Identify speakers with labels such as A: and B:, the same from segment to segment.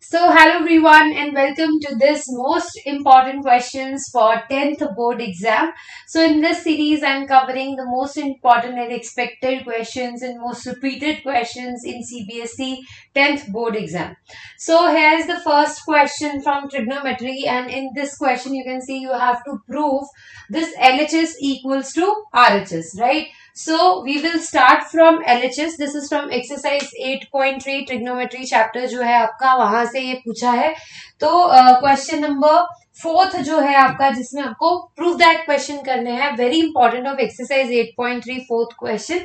A: So hello everyone and welcome to this most important questions for 10th board exam. So in this series I'm covering the most important and expected questions and most repeated questions in CBSE 10th board exam. So here's the first question from trigonometry, and in this question you can see you have to prove this LHS equals to RHS, right? So we will start from LHS. This is from exercise 8.3 trigonometry chapter जो है आपका, वहां से ये पूछा है. तो question number 4th जो है आपका, जिसमें आपको प्रूव दैट क्वेश्चन करने हैं. Very important of exercise 8.3 4th question.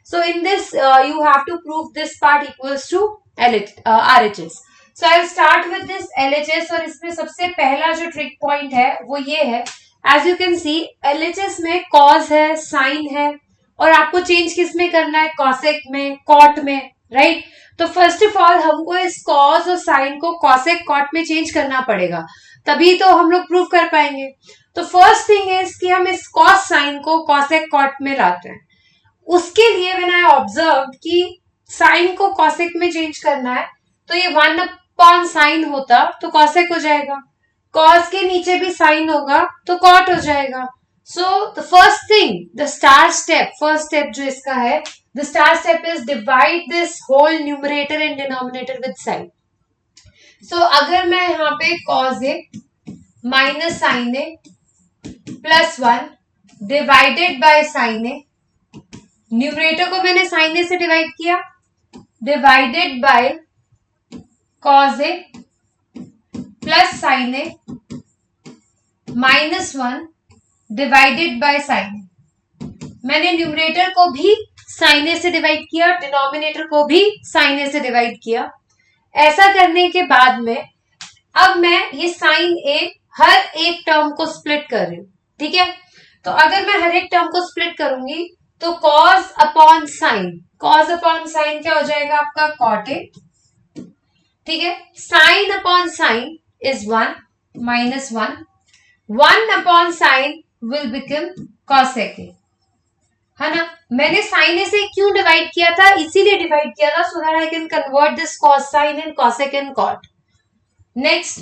A: So in this you have to prove this part equals to RHS. So I'll start with this LHS, और इसमें सबसे पहला जो ट्रिक पॉइंट है वो ये है. As you can see LHS में कॉस है, साइन है, और आपको चेंज किस में करना है? कॉसेक में, कॉट में, राइट? तो फर्स्ट ऑफ ऑल हमको इस कॉस और साइन को कॉसेक कॉट में चेंज करना पड़ेगा, तभी तो हम लोग प्रूव कर पाएंगे. तो फर्स्ट थिंग इज कि हम इस कॉस साइन को कॉसेक कॉट में लाते हैं. उसके लिए व्हेन आई ऑब्जर्व कि साइन को कॉसेक में चेंज करना है, तो ये 1 साइन होता तो कॉसेक हो जाएगा, कॉस के नीचे भी साइन होगा तो कॉट हो जाएगा. So the first thing, the first step जो इसका है, the star step is divide this whole numerator and denominator with sign. So अगर मैं यहाँ पे cos a minus sin a plus 1 divided by sin a, numerator को मैंने sin a से डिवाइड किया, divided by cos a plus sin a minus 1 divided by sine. मैंने numerator को भी साइन ए से डिवाइड किया, डिनोमिनेटर को भी साइन ए से डिवाइड किया. ऐसा करने के बाद में अब मैं ये साइन ए हर एक टर्म को स्प्लिट कर रही हूं, ठीक है? तो अगर मैं हर एक टर्म को स्प्लिट करूंगी तो cos upon sine, cos upon sine क्या हो जाएगा आपका? कॉट ए, ठीक है? Sine upon sine is 1 minus 1, 1 upon sine will become cosec a, है ना? मैंने sin a से क्यों डिवाइड किया था? इसीलिए डिवाइड किया था so that I can convert this cos sin and cosec and cot. Next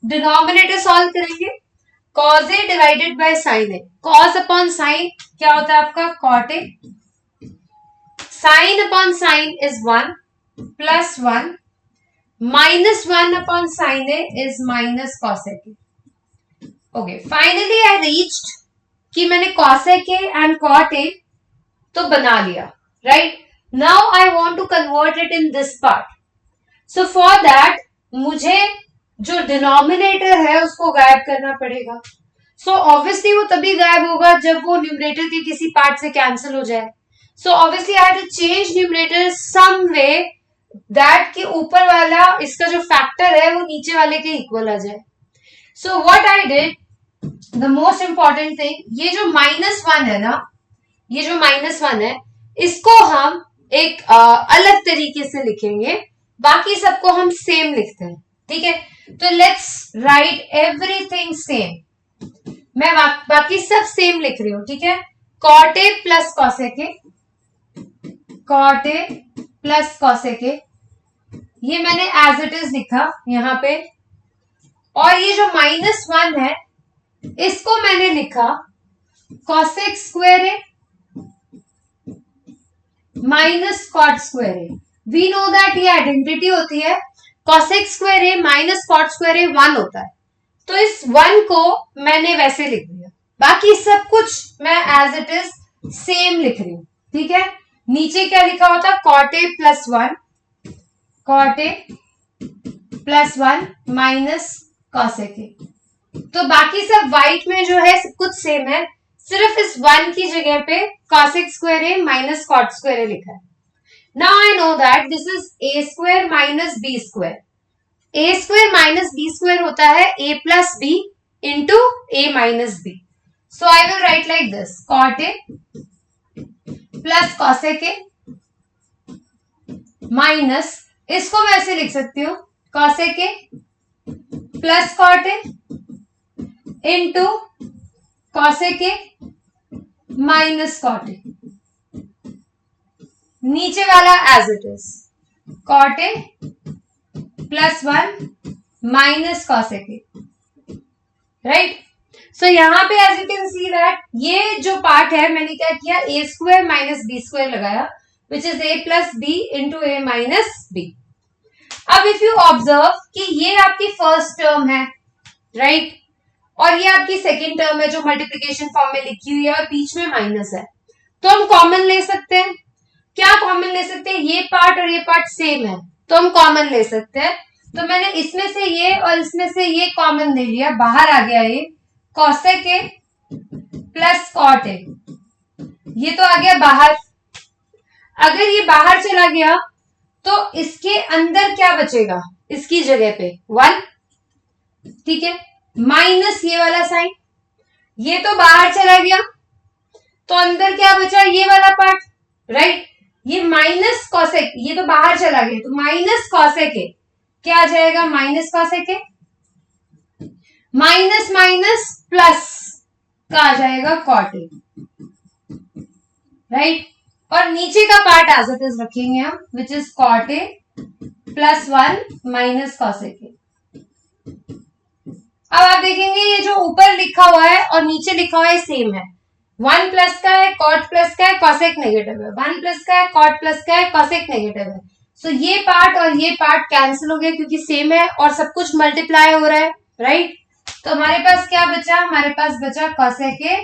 A: denominator solve करेंगे. cos a divided by sin a, cos upon sin क्या होता है आपका? cot a. sin upon sin is 1 plus 1 minus 1 upon sin a is minus cosec a. Okay, finally I reached कि मैंने cosec a and cot a तो बना लिया, right? Now I want to convert it in this part. So for that मुझे जो denominator है उसको गायब करना पड़ेगा. सो ऑब्वियसली वो तभी गायब होगा जब वो न्यूमरेटर के किसी पार्ट से कैंसिल हो जाए. So obviously I have to change numerator some way that कि ऊपर वाला इसका जो फैक्टर है वो नीचे वाले के इक्वल आ जाए. So what I did, the most important thing, ये जो -1 है ना, ये जो -1 है, इसको हम एक अलग तरीके से लिखेंगे, बाकी सबको हम सेम लिखते हैं, ठीक है? तो लेट्स राइट एवरीथिंग सेम. मैं बाकी सब सेम लिख रही हूं, ठीक है? cot a plus cosec a, cot a plus cosec a, ये मैंने एज इट इज लिखा यहाँ पे. और ये जो -1 है इसको मैंने लिखा cosec square A minus cot square A. We know that ये आइडेंटिटी होती है, cosec square A minus cot square A 1 होता है. तो इस 1 को मैंने वैसे लिख दिया, बाकी सब कुछ मैं एज इट इज सेम लिख रही हूं, ठीक है? नीचे क्या लिखा होता? cot a plus 1, cot a plus 1 minus cosec a. तो बाकी सब व्हाइट में जो है सब कुछ सेम है, सिर्फ इस 1 की जगह पे cosec square A minus cot square ए लिखा है. Now I know that this is a square minus b square. a square minus b square होता है a plus b into a minus b. So I will write like this, cot a plus cosec a minus, इसको मैं ऐसे लिख सकती हूँ, cosec a plus cot a into cosec a minus cot a. नीचे वाला as it is, cot a plus 1 minus cosec A, right. So यहाँ पे as you can see that ये जो पार्ट है मैंने क्या किया, A square minus B square लगाया, which is A plus B into A minus B. अब इफ यू ऑब्जर्व कि ये आपकी फर्स्ट टर्म है, राइट, और ये आपकी सेकेंड टर्म है जो मल्टीप्लीकेशन फॉर्म में लिखी हुई है और बीच में माइनस है, तो हम कॉमन ले सकते हैं। क्या कॉमन ले सकते हैं? ये पार्ट और ये पार्ट सेम है तो हम कॉमन ले सकते हैं। तो मैंने इसमें से ये और इसमें से ये कॉमन ले लिया, बाहर आ गया ये cosec A plus cot A, ये तो आ गया बाहर। अगर ये बाहर चला गया तो इसके अंदर क्या बचेगा, इसकी जगह पे 1, ठीक है, माइनस ये वाला साइन, ये तो बाहर चला गया तो अंदर क्या बचा, ये वाला पार्ट, राइट। ये माइनस कॉसेक, ये तो बाहर चला गया तो माइनस कॉसेक ए, क्या आ जाएगा, माइनस कॉसेक ए, माइनस माइनस प्लस का आ जाएगा कॉट ए, राइट। और नीचे का पार्ट एज इट इज रखेंगे हम, which is cot A plus 1 minus cosec A. अब आप देखेंगे ये जो ऊपर लिखा हुआ है और नीचे लिखा हुआ है सेम है, 1 प्लस का है, कॉट प्लस का है, कॉसेक नेगेटिव है, 1 प्लस का है, कॉट प्लस का है, कॉसेक नेगेटिव है। सो ये पार्ट और ये पार्ट कैंसिल हो गए क्योंकि सेम है और सब कुछ मल्टीप्लाई हो रहा है, राइट। तो हमारे पास क्या बचा, हमारे पास बचा cosec A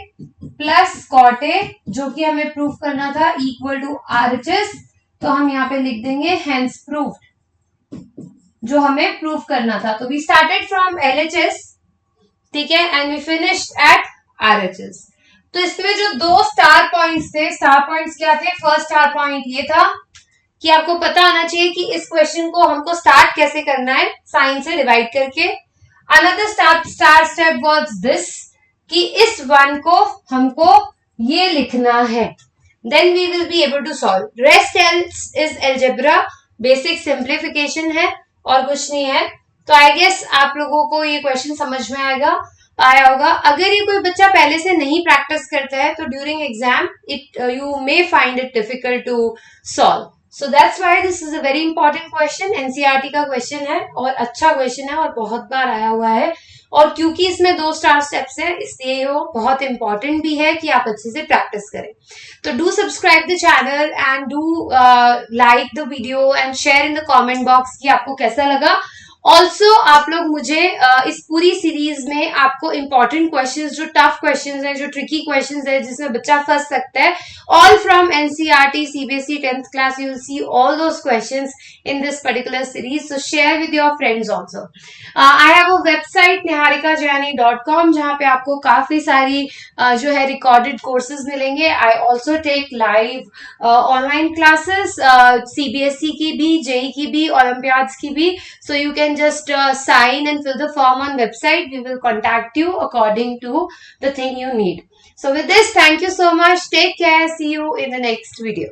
A: plus cot A, जो कि हमें प्रूफ करना था इक्वल टू आरएचएस, तो हम यहाँ पे लिख देंगे हेंस प्रूव्ड, जो हमें प्रूफ करना था। तो वी स्टार्टेड फ्रॉम एलएचएस, ठीक है, and we finished at RHS. तो इसमें जो 2 स्टार पॉइंट्स थे, स्टार पॉइंट्स क्या थे, फर्स्ट स्टार पॉइंट ये था कि आपको पता आना चाहिए कि इस क्वेश्चन को हमको स्टार्ट कैसे करना है, साइन से डिवाइड करके। Another star step was this कि इस 1 को हमको ये लिखना है, then we will be able to solve. Rest else is algebra, basic simplification है और कुछ नहीं है। तो आई गेस आप लोगों को ये क्वेश्चन समझ में आया होगा। अगर ये कोई बच्चा पहले से नहीं प्रैक्टिस करता है तो during exam you may find it difficult to solve. So that's why this is a very important question, NCERT का क्वेश्चन है और अच्छा क्वेश्चन है और बहुत बार आया हुआ है। और क्योंकि इसमें 2 स्टार स्टेप्स हैं इसलिए वो बहुत इंपॉर्टेंट भी है कि आप अच्छे से प्रैक्टिस करें। तो do subscribe the channel and do like the video and share in the comment box कि आपको कैसा लगा। ऑल्सो आप लोग मुझे इस पूरी सीरीज में आपको इंपॉर्टेंट क्वेश्चंस, जो टफ क्वेश्चंस हैं, जो ट्रिकी क्वेश्चंस है जिसमें बच्चा फंस सकता है, all from NCERT, CBSE 10th class, you will see all those questions in this particular series. So share with your friends also. I have a website niharikajayani.com जहां पे आपको काफी सारी जो है रिकॉर्डेड कोर्सेज मिलेंगे। I also take live online classes, CBSE की भी, जेई की भी, ओलंपियाड्स की भी। So you can just sign and fill the form on website. We will contact you according to the thing you need. So with this, thank you so much. Take care. See you in the next video.